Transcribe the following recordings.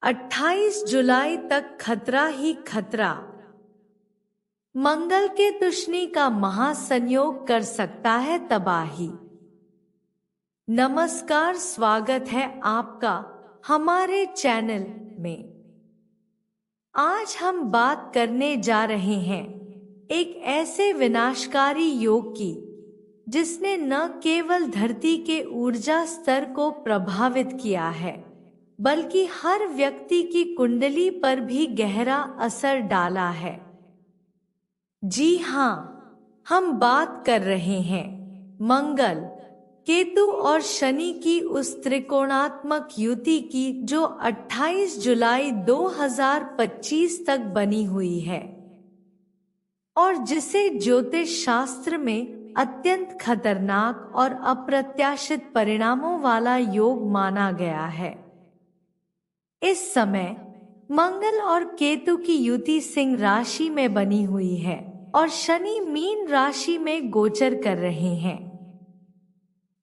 28 जुलाई तक खतरा ही खतरा। मंगल के तुष्णी का महासंयोग कर सकता है तबाही। नमस्कार, स्वागत है आपका हमारे चैनल में। आज हम बात करने जा रहे हैं एक ऐसे विनाशकारी योग की जिसने न केवल धरती के ऊर्जा स्तर को प्रभावित किया है बल्कि हर व्यक्ति की कुंडली पर भी गहरा असर डाला है। जी हाँ, हम बात कर रहे हैं मंगल, केतु और शनि की उस त्रिकोणात्मक युति की जो 28 जुलाई 2025 तक बनी हुई है और जिसे ज्योतिष शास्त्र में अत्यंत खतरनाक और अप्रत्याशित परिणामों वाला योग माना गया है। इस समय मंगल और केतु की युति सिंह राशि में बनी हुई है और शनि मीन राशि में गोचर कर रहे हैं।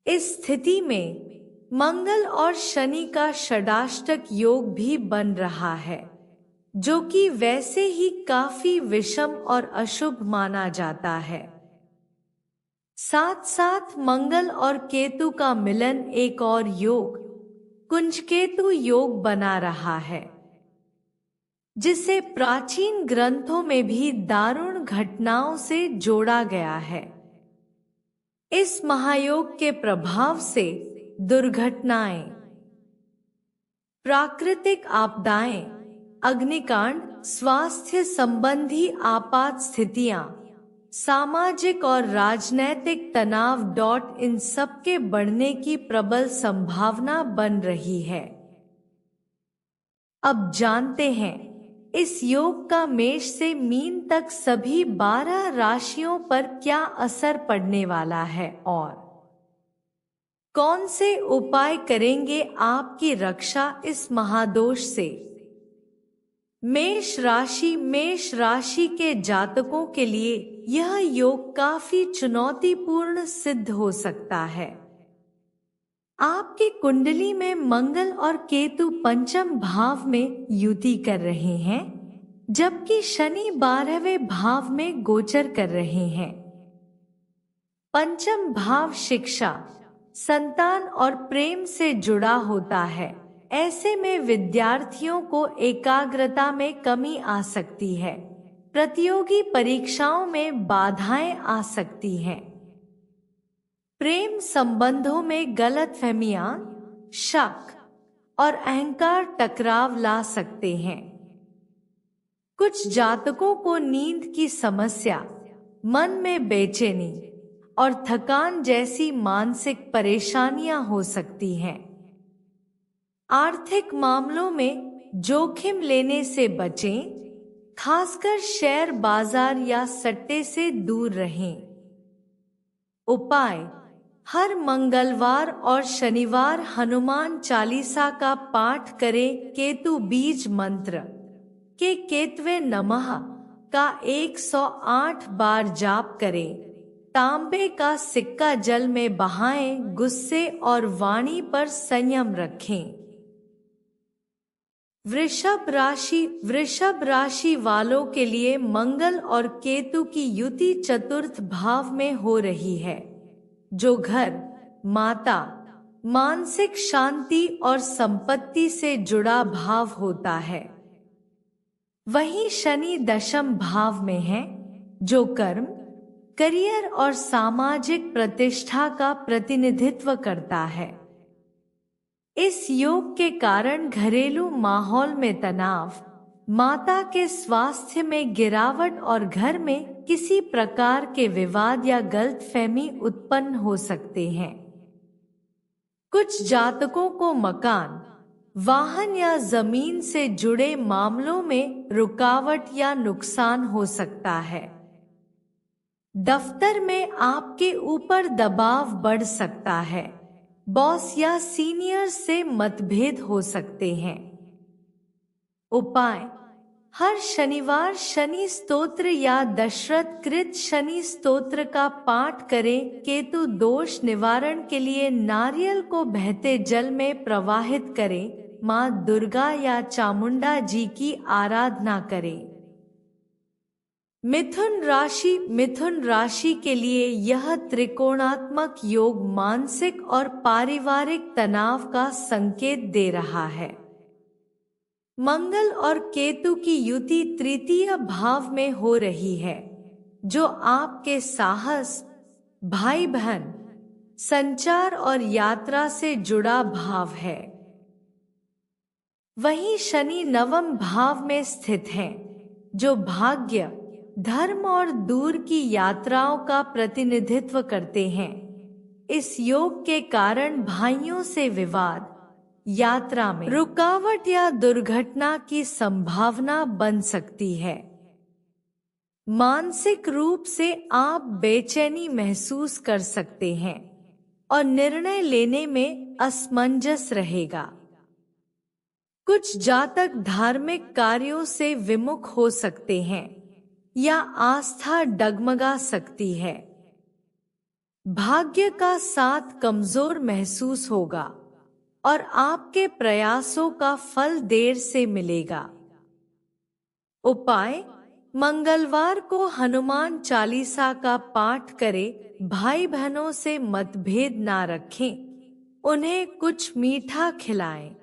इस स्थिति में मंगल और शनि का षडाष्टक योग भी बन रहा है, जो कि वैसे ही काफी विषम और अशुभ माना जाता है। साथ साथ मंगल और केतु का मिलन एक और योग, कुंजकेतु योग बना रहा है, जिसे प्राचीन ग्रंथों में भी दारुण घटनाओं से जोड़ा गया है। इस महायोग के प्रभाव से दुर्घटनाएं, प्राकृतिक आपदाएं, अग्निकांड, स्वास्थ्य संबंधी आपात स्थितियां, सामाजिक और राजनैतिक तनाव इन सब के बढ़ने की प्रबल संभावना बन रही है। अब जानते हैं इस योग का मेष से मीन तक सभी 12 राशियों पर क्या असर पड़ने वाला है और कौन से उपाय करेंगे आपकी रक्षा इस महादोष से। मेष राशि के जातकों के लिए यह योग काफी चुनौतीपूर्ण सिद्ध हो सकता है। आपकी कुंडली में मंगल और केतु पंचम भाव में युति कर रहे हैं, जबकि शनि 12वें भाव में गोचर कर रहे हैं। पंचम भाव शिक्षा, संतान और प्रेम से जुड़ा होता है। ऐसे में विद्यार्थियों को एकाग्रता में कमी आ सकती है, प्रतियोगी परीक्षाओं में बाधाएं आ सकती हैं। प्रेम संबंधों में गलतफहमियां, शक और अहंकार टकराव ला सकते हैं। कुछ जातकों को नींद की समस्या, मन में बेचैनी और थकान जैसी मानसिक परेशानियां हो सकती हैं। आर्थिक मामलों में जोखिम लेने से बचें, खासकर शेयर बाजार या सट्टे से दूर रहें। उपाय: हर मंगलवार और शनिवार हनुमान चालीसा का पाठ करें। केतु बीज मंत्र के केतवे नमः का 108 बार जाप करें। तांबे का सिक्का जल में बहाएं। गुस्से और वाणी पर संयम रखें। वृषभ राशि वालों के लिए मंगल और केतु की युति चतुर्थ भाव में हो रही है, जो घर, माता, मानसिक शांति और संपत्ति से जुड़ा भाव होता है। वहीं शनि दशम भाव में है, जो कर्म, करियर और सामाजिक प्रतिष्ठा का प्रतिनिधित्व करता है। इस योग के कारण घरेलू माहौल में तनाव, माता के स्वास्थ्य में गिरावट और घर में किसी प्रकार के विवाद या गलतफहमी उत्पन्न हो सकते हैं। कुछ जातकों को मकान, वाहन या जमीन से जुड़े मामलों में रुकावट या नुकसान हो सकता है। दफ्तर में आपके ऊपर दबाव बढ़ सकता है। बॉस या सीनियर से मतभेद हो सकते हैं। उपाय: हर शनिवार शनि स्तोत्र या दशरथ कृत शनि स्तोत्र का पाठ करें। केतु दोष निवारण के लिए नारियल को बहते जल में प्रवाहित करें। माँ दुर्गा या चामुंडा जी की आराधना करें। मिथुन राशि के लिए यह त्रिकोणात्मक योग मानसिक और पारिवारिक तनाव का संकेत दे रहा है। मंगल और केतु की युति तृतीय भाव में हो रही है, जो आपके साहस, भाई बहन, संचार और यात्रा से जुड़ा भाव है। वहीं शनि नवम भाव में स्थित हैं, जो भाग्य, धर्म और दूर की यात्राओं का प्रतिनिधित्व करते हैं। इस योग के कारण भाइयों से विवाद, यात्रा में रुकावट या दुर्घटना की संभावना बन सकती है। मानसिक रूप से आप बेचैनी महसूस कर सकते हैं और निर्णय लेने में असमंजस रहेगा। कुछ जातक धार्मिक कार्यों से विमुख हो सकते हैं या आस्था डगमगा सकती है। भाग्य का साथ कमजोर महसूस होगा और आपके प्रयासों का फल देर से मिलेगा। उपाय: मंगलवार को हनुमान चालीसा का पाठ करें। भाई बहनों से मतभेद ना रखें, उन्हें कुछ मीठा खिलाएं।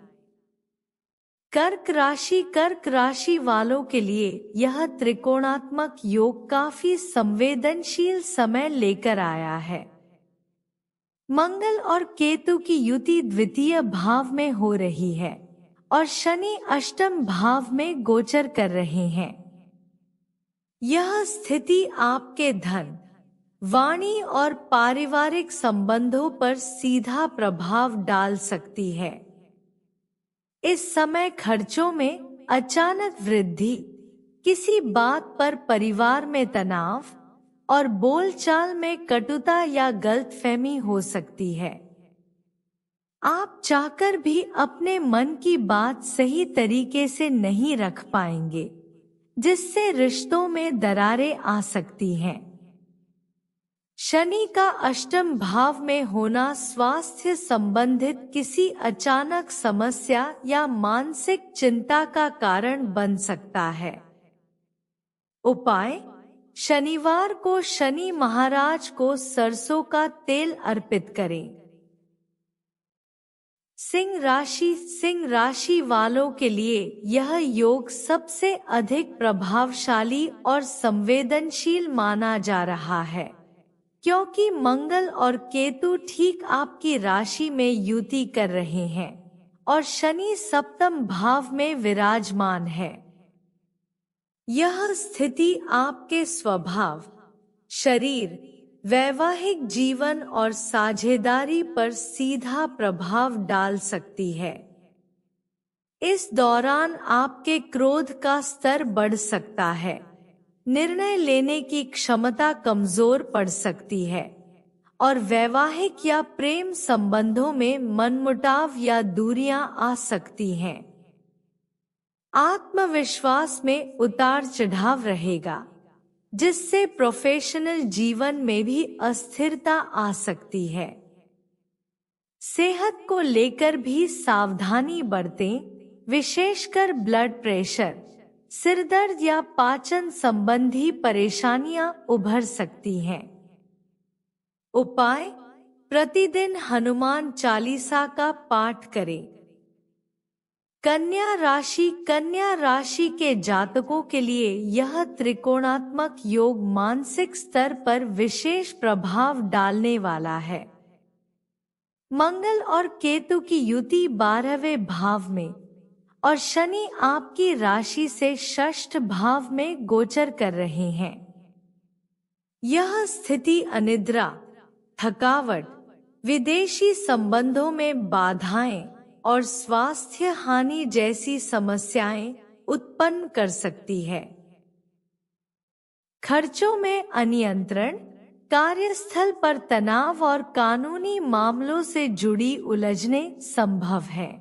कर्क राशि वालों के लिए यह त्रिकोणात्मक योग काफी संवेदनशील समय लेकर आया है। मंगल और केतु की युति द्वितीय भाव में हो रही है और शनि अष्टम भाव में गोचर कर रहे हैं। यह स्थिति आपके धन, वाणी और पारिवारिक संबंधों पर सीधा प्रभाव डाल सकती है। इस समय खर्चों में अचानक वृद्धि, किसी बात पर परिवार में तनाव और बोलचाल में कटुता या गलतफहमी हो सकती है। आप चाहकर भी अपने मन की बात सही तरीके से नहीं रख पाएंगे, जिससे रिश्तों में दरारें आ सकती हैं। शनि का अष्टम भाव में होना स्वास्थ्य संबंधित किसी अचानक समस्या या मानसिक चिंता का कारण बन सकता है। उपाय: शनिवार को शनि महाराज को सरसों का तेल अर्पित करें। सिंह राशि वालों के लिए यह योग सबसे अधिक प्रभावशाली और संवेदनशील माना जा रहा है, क्योंकि मंगल और केतु ठीक आपकी राशि में युति कर रहे हैं और शनि सप्तम भाव में विराजमान है। यह स्थिति आपके स्वभाव, शरीर, वैवाहिक जीवन और साझेदारी पर सीधा प्रभाव डाल सकती है। इस दौरान आपके क्रोध का स्तर बढ़ सकता है, निर्णय लेने की क्षमता कमजोर पड़ सकती है और वैवाहिक या प्रेम संबंधों में मनमुटाव या दूरियां आ सकती हैं। आत्मविश्वास में उतार चढ़ाव रहेगा, जिससे प्रोफेशनल जीवन में भी अस्थिरता आ सकती है। सेहत को लेकर भी सावधानी बरतें, विशेषकर ब्लड प्रेशर, सिरदर्द या पाचन संबंधी परेशानियां उभर सकती हैं। उपाय: प्रतिदिन हनुमान चालीसा का पाठ करें। कन्या राशि के जातकों के लिए यह त्रिकोणात्मक योग मानसिक स्तर पर विशेष प्रभाव डालने वाला है। मंगल और केतु की युति 12वें भाव में और शनि आपकी राशि से षष्ठ भाव में गोचर कर रहे हैं। यह स्थिति अनिद्रा, थकावट, विदेशी संबंधों में बाधाएं और स्वास्थ्य हानि जैसी समस्याएं उत्पन्न कर सकती है। खर्चों में अनियंत्रण, कार्यस्थल पर तनाव और कानूनी मामलों से जुड़ी उलझनें संभव है।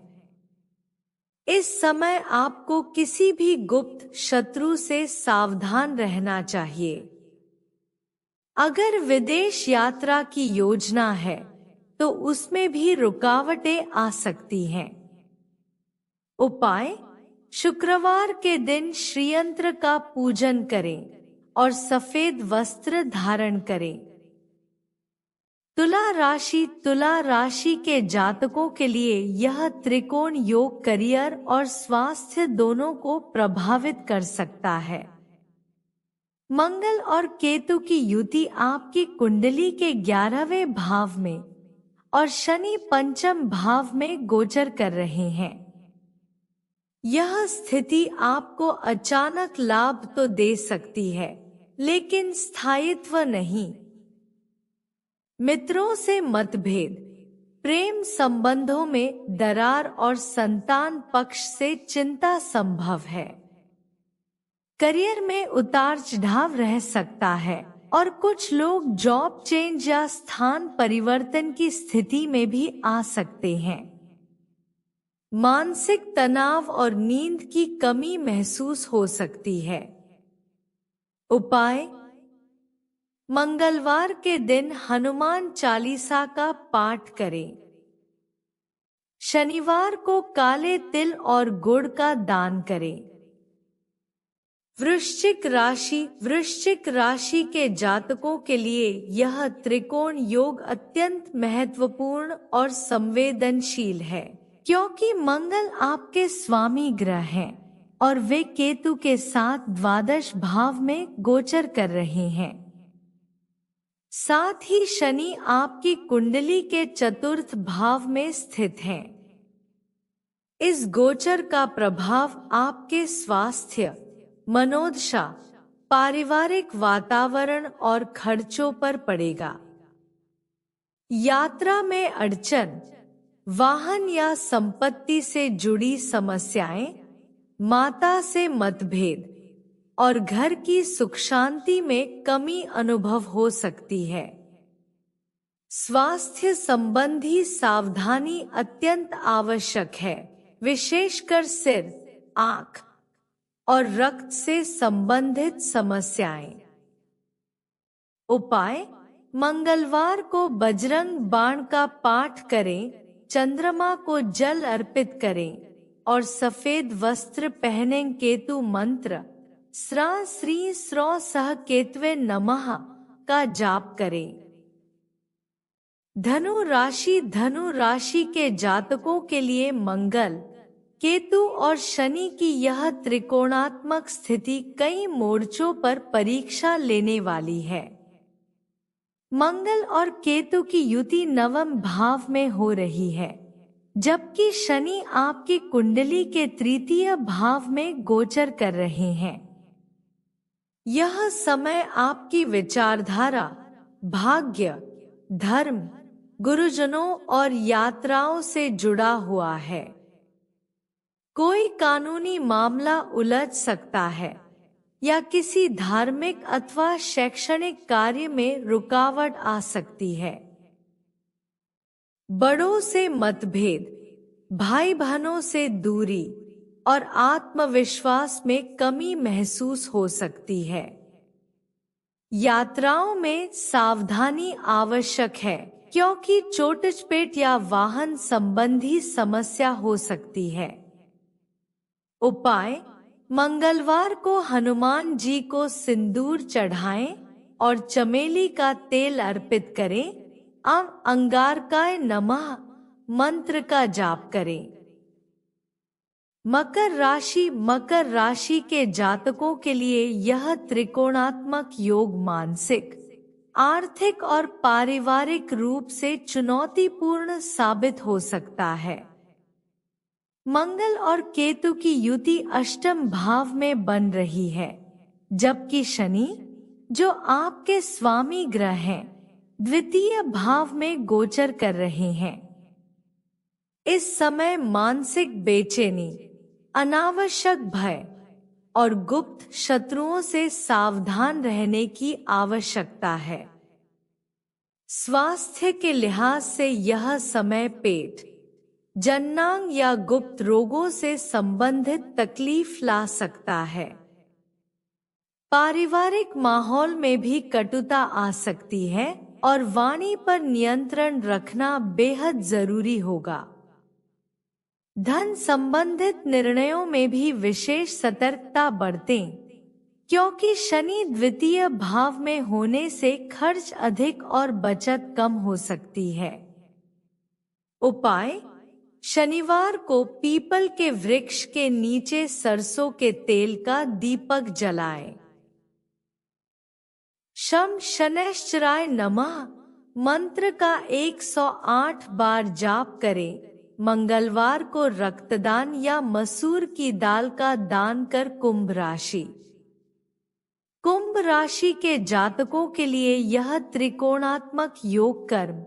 इस समय आपको किसी भी गुप्त शत्रु से सावधान रहना चाहिए। अगर विदेश यात्रा की योजना है तो उसमें भी रुकावटें आ सकती हैं। उपाय: शुक्रवार के दिन श्रीयंत्र का पूजन करें और सफेद वस्त्र धारण करें। तुला राशि के जातकों के लिए यह त्रिकोण योग करियर और स्वास्थ्य दोनों को प्रभावित कर सकता है। मंगल और केतु की युति आपकी कुंडली के 11वें भाव में और शनि पंचम भाव में गोचर कर रहे हैं। यह स्थिति आपको अचानक लाभ तो दे सकती है, लेकिन स्थायित्व नहीं। मित्रों से मतभेद, प्रेम संबंधों में दरार और संतान पक्ष से चिंता संभव है। करियर में उतार चढ़ाव रह सकता है और कुछ लोग जॉब चेंज या स्थान परिवर्तन की स्थिति में भी आ सकते हैं। मानसिक तनाव और नींद की कमी महसूस हो सकती है। उपाय: मंगलवार के दिन हनुमान चालीसा का पाठ करें। शनिवार को काले तिल और गुड़ का दान करें। वृश्चिक राशि के जातकों के लिए यह त्रिकोण योग अत्यंत महत्वपूर्ण और संवेदनशील है, क्योंकि मंगल आपके स्वामी ग्रह हैं और वे केतु के साथ द्वादश भाव में गोचर कर रहे हैं। साथ ही शनि आपकी कुंडली के चतुर्थ भाव में स्थित हैं। इस गोचर का प्रभाव आपके स्वास्थ्य, मनोदशा, पारिवारिक वातावरण और खर्चों पर पड़ेगा। यात्रा में अड़चन, वाहन या संपत्ति से जुड़ी समस्याएं, माता से मतभेद और घर की सुख शांति में कमी अनुभव हो सकती है। स्वास्थ्य संबंधी सावधानी अत्यंत आवश्यक है, विशेषकर सिर, आंख और रक्त से संबंधित समस्याएं। उपाय: मंगलवार को बजरंग बाण का पाठ करें, चंद्रमा को जल अर्पित करें और सफेद वस्त्र पहनें। केतु मंत्र स्रा श्री स्रो सह केतवे नमः का जाप करें। धनु राशि के जातकों के लिए मंगल, केतु और शनि की यह त्रिकोणात्मक स्थिति कई मोर्चों पर परीक्षा लेने वाली है। मंगल और केतु की युति 9वें भाव में हो रही है, जबकि शनि आपकी कुंडली के 3य भाव में गोचर कर रहे हैं। यह समय आपकी विचारधारा, भाग्य, धर्म, गुरुजनों और यात्राओं से जुड़ा हुआ है। कोई कानूनी मामला उलझ सकता है या किसी धार्मिक अथवा शैक्षणिक कार्य में रुकावट आ सकती है। बड़ों से मतभेद, भाई बहनों से दूरी और आत्मविश्वास में कमी महसूस हो सकती है। यात्राओं में सावधानी आवश्यक है, क्योंकि चोट-चपेट या वाहन संबंधी समस्या हो सकती है। उपाय: मंगलवार को हनुमान जी को सिंदूर चढ़ाएं और चमेली का तेल अर्पित करें। अंगारकाय नमः मंत्र का जाप करें। मकर राशि के जातकों के लिए यह त्रिकोणात्मक योग मानसिक, आर्थिक और पारिवारिक रूप से चुनौतीपूर्ण साबित हो सकता है। मंगल और केतु की युति 8वें भाव में बन रही है, जबकि शनि, जो आपके स्वामी ग्रह हैं, 2य भाव में गोचर कर रहे हैं। इस समय मानसिक बेचैनी, अनावश्यक भय और गुप्त शत्रुओं से सावधान रहने की आवश्यकता है। स्वास्थ्य के लिहाज से यह समय पेट, जननांग या गुप्त रोगों से संबंधित तकलीफ ला सकता है। पारिवारिक माहौल में भी कटुता आ सकती है और वाणी पर नियंत्रण रखना बेहद जरूरी होगा। धन संबंधित निर्णयों में भी विशेष सतर्कता बरतें, क्योंकि शनि द्वितीय भाव में होने से खर्च अधिक और बचत कम हो सकती है। उपाय: शनिवार को पीपल के वृक्ष के नीचे सरसों के तेल का दीपक जलाएं। शम शनैश्चराय नमः मंत्र का 108 बार जाप करें। मंगलवार को रक्तदान या मसूर की दाल का दान कर कुंभ राशि के जातकों के लिए यह त्रिकोणात्मक योग कर्म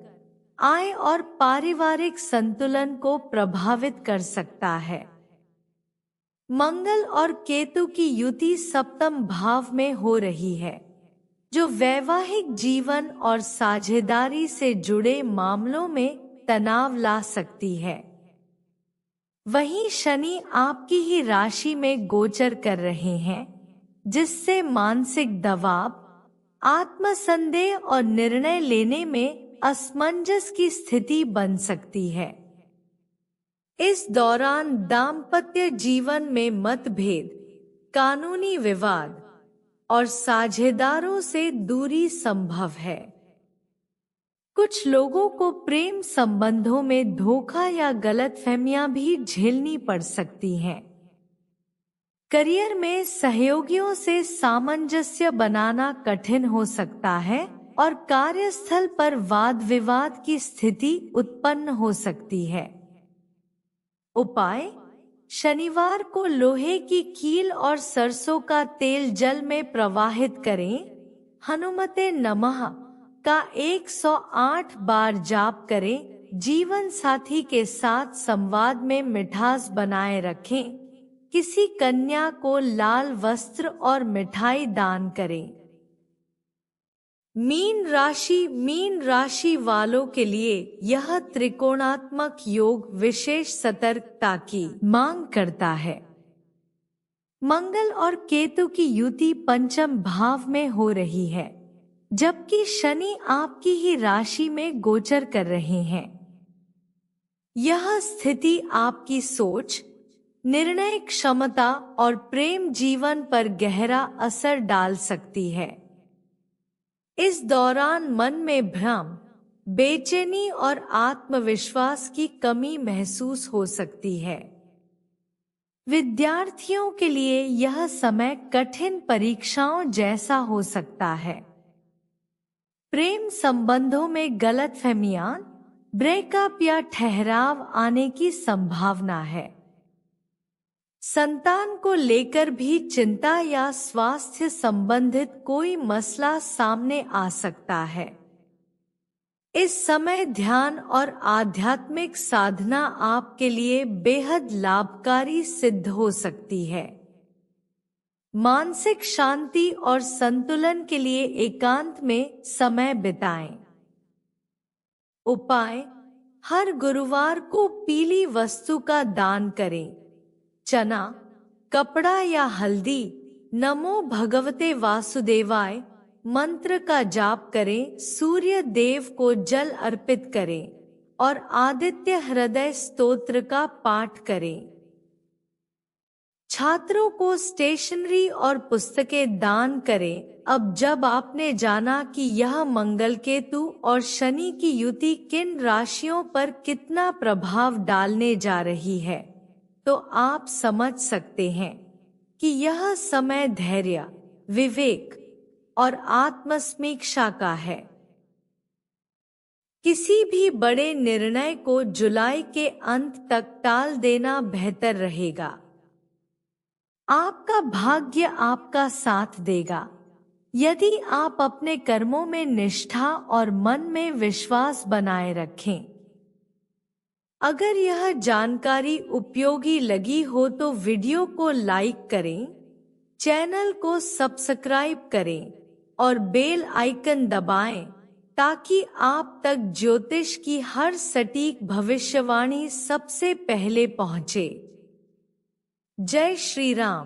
आय और पारिवारिक संतुलन को प्रभावित कर सकता है। मंगल और केतु की युति सप्तम भाव में हो रही है, जो वैवाहिक जीवन और साझेदारी से जुड़े मामलों में तनाव ला सकती है। वहीं शनि आपकी ही राशि में गोचर कर रहे हैं, जिससे मानसिक दबाव, आत्मसंदेह और निर्णय लेने में असमंजस की स्थिति बन सकती है। इस दौरान दाम्पत्य जीवन में मतभेद, कानूनी विवाद और साझेदारों से दूरी संभव है। कुछ लोगों को प्रेम संबंधों में धोखा या गलतफहमियां भी झेलनी पड़ सकती हैं। करियर में सहयोगियों से सामंजस्य बनाना कठिन हो सकता है और कार्यस्थल पर वाद विवाद की स्थिति उत्पन्न हो सकती है। उपाय: शनिवार को लोहे की कील और सरसों का तेल जल में प्रवाहित करें। हनुमते नमः का 108 बार जाप करें। जीवन साथी के साथ संवाद में मिठास बनाए रखें। किसी कन्या को लाल वस्त्र और मिठाई दान करें। मीन राशि वालों के लिए यह त्रिकोणात्मक योग विशेष सतर्कता की मांग करता है। मंगल और केतु की युति पंचम भाव में हो रही है, जबकि शनि आपकी ही राशि में गोचर कर रहे हैं। यह स्थिति आपकी सोच, निर्णय क्षमता और प्रेम जीवन पर गहरा असर डाल सकती है। इस दौरान मन में भ्रम, बेचैनी और आत्मविश्वास की कमी महसूस हो सकती है। विद्यार्थियों के लिए यह समय कठिन परीक्षाओं जैसा हो सकता है। प्रेम संबंधों में गलतफहमियां, ब्रेकअप या ठहराव आने की संभावना है। संतान को लेकर भी चिंता या स्वास्थ्य संबंधित कोई मसला सामने आ सकता है। इस समय ध्यान और आध्यात्मिक साधना आपके लिए बेहद लाभकारी सिद्ध हो सकती है। मानसिक शांति और संतुलन के लिए एकांत में समय बिताएं। उपाय: हर गुरुवार को पीली वस्तु का दान करें। चना, कपड़ा या हल्दी। नमो भगवते वासुदेवाय मंत्र का जाप करें। सूर्य देव को जल अर्पित करें और आदित्य हृदय स्तोत्र का पाठ करें। छात्रों को स्टेशनरी और पुस्तकें दान करें। अब जब आपने जाना कि यह मंगल, केतु और शनि की युति किन राशियों पर कितना प्रभाव डालने जा रही है, तो आप समझ सकते हैं कि यह समय धैर्य, विवेक और आत्मसमीक्षा का है। किसी भी बड़े निर्णय को जुलाई के अंत तक टाल देना बेहतर रहेगा। आपका भाग्य आपका साथ देगा यदि आप अपने कर्मों में निष्ठा और मन में विश्वास बनाए रखें। अगर यह जानकारी उपयोगी लगी हो तो वीडियो को लाइक करें, चैनल को सब्सक्राइब करें और बेल आइकन दबाएं ताकि आप तक ज्योतिष की हर सटीक भविष्यवाणी सबसे पहले पहुंचे। जय श्री राम।